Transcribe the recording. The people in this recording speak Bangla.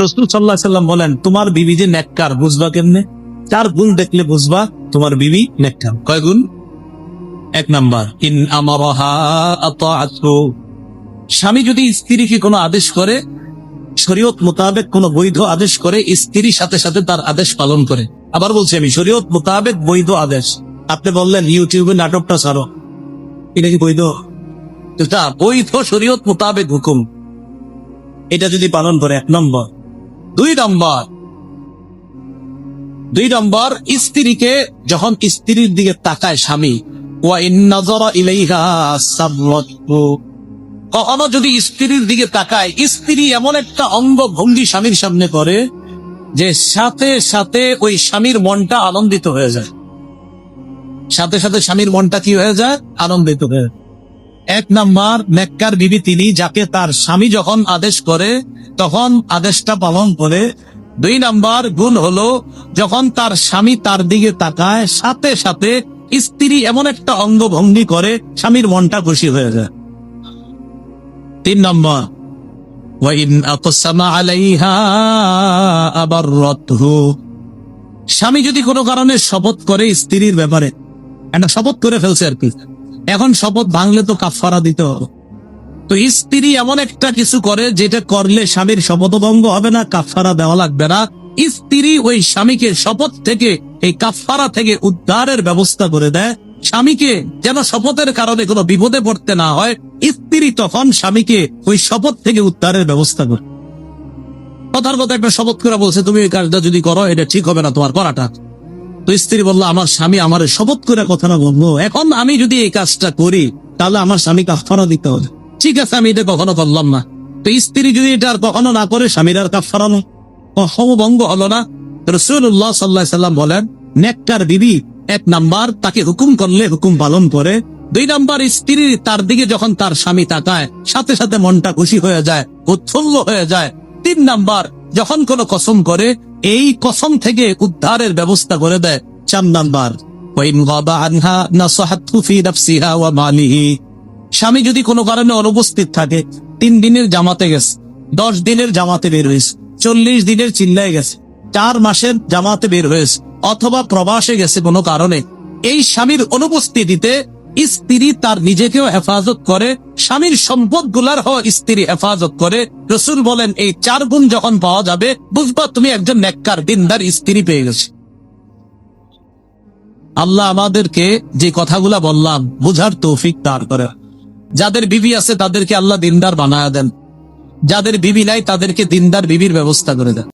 রাসূল সাল্লাল্লাহু আলাইহি সাল্লাম বলেন, তোমার বিবি যে নেককার বুঝবা কেমনে? 4 গুণ দেখলে বুঝবা তোমার বিবি নেককার। কয় গুণ? 1 নাম্বার, ইন আমারাহা আতাআতহু, স্বামী যদি স্ত্রীকে কোনো আদেশ করে, শরীয়ত মোতাবেক কোন বৈধ আদেশ করে, স্ত্রীর সাথে সাথে তার আদেশ পালন করে। আবার বলছি আমি, শরীয়ত মোতাবেক বৈধ আদেশ। আপনি বললেন ইউটিউবে নাটকটা ছাড়ো, এটা কি বৈধ? এটা বৈধ শরীয়ত মোতাবেক হুকুম, এটা যদি পালন করে 1 নম্বর। 2 নম্বর, স্ত্রীকে যখন স্ত্রীর দিকে তাকায় স্বামী, ওয়া ইন নাযারা ইলাইহা সাররাতহু, কখনো যদি স্ত্রীর দিকে তাকায়, স্ত্রী এমন একটা অঙ্গ ভঙ্গি স্বামীর সামনে করে যে সাথে সাথে ওই স্বামীর মনটা আনন্দিত হয়ে যায়। সাথে সাথে স্বামীর মনটা কি হয়ে যায়? আনন্দিত হয়ে যায়। 1 নাম্বার, নেককার বিবি তিনি, যাকে তার স্বামী যখন আদেশ করে তখন আদেশটা পালন করে। 2 নাম্বার গুণ হলো, যখন তার স্বামী তার দিকে তাকায় সাথে সাথে স্ত্রী এমন একটা অঙ্গভঙ্গি করে স্বামীর মনটা খুশি হয়ে যায়। 3 নম্বর, ওয়া ইন আকসামা আলাইহা আবাররাতহু, স্বামী যদি কোনো কারণে শপথ করে স্ত্রীর ব্যাপারে, একটা শপথ করে ফেলছে আর কি, এখন শপথ ভাঙলে তো কাফারা দিতে হবে। তো স্ত্রী এমন একটা কিছু করে যেটা করলে স্বামীর শপথভঙ্গ হবে না, কাফারা দেওয়া লাগবে না। স্ত্রী ওই স্বামীকে শপথ থেকে, এই কাফারা থেকে উদ্ধারের ব্যবস্থা করে দেয়, স্বামীকে যেন শপথের কারণে কোনো বিপদে পড়তে না হয়। স্ত্রী তখন স্বামীকে ওই শপথ থেকে উদ্ধারের ব্যবস্থা করে। কথার কথা একটা শপথ করে বলছে, তুমি এই কাজটা যদি করো এটা ঠিক হবে না তোমার করাটা। তো স্ত্রী বললো, আমার স্বামী আমার শপথ করে কথাটা বলবো, এখন আমি যদি এই কাজটা করি তাহলে আমার স্বামী কাফারা দিতে হবে। ঠিক আছে, আমি এটা কখনো করলাম না। তো স্ত্রী যদি এটা আর কখনো না করে, স্বামীর আর কাফারা ভঙ্গ হলো না। রাসূলুল্লাহ সাল্লাল্লাহু আলাইহি সাল্লাম বলেন, নেককার বিবি 1 নাম্বার, তাকে হুকুম করলে হুকুম পালন করে। 2 নাম্বার, স্ত্রী তার দিকে যখন তার স্বামী তাকায় সাথে সাথে মনটা খুশি হয়ে যায়, উৎফুল্ল হয়ে যায়। 3 নাম্বার, যখন কোনো কসম করে এই কসম থেকে উদ্ধারের ব্যবস্থা করে দেয়। 4 নাম্বার, ওয়া ইন গাবা আনহা নাসাহাতহু ফি নাফসিহা ওয়া মালিহি, স্বামী যদি কোনো কারণে অনুপস্থিত থাকে, 3 দিনের জামাতে গেছে, 10 দিনের জামাতে বের হয়েছে, 40 দিনের চিল্লায় গেছে, 4 মাসের জামাতে বের হয়েছে, অথবা প্রবাসে গেছে কোনো কারণে, এই স্বামীর অনুপস্থিতিতে স্ত্রী তার নিজেকেও হেফাজত করে, স্বামীর সম্পদ গুলার স্ত্রী হেফাজত করে। রাসূল বলেন, এই 4 গুণ যখন পাওয়া যাবে, বুঝবা তুমি একজন নেককার দিনদার স্ত্রী পেয়ে গেছে। আল্লাহ আমাদেরকে যে কথাগুলা বললাম বুঝার তৌফিক দান করে। যাদের বিবি আছে তাদেরকে আল্লাহ দিনদার বানায়া দেন, যাদের বিবি নাই তাদেরকে দিনদার বিবির ব্যবস্থা করে দেন।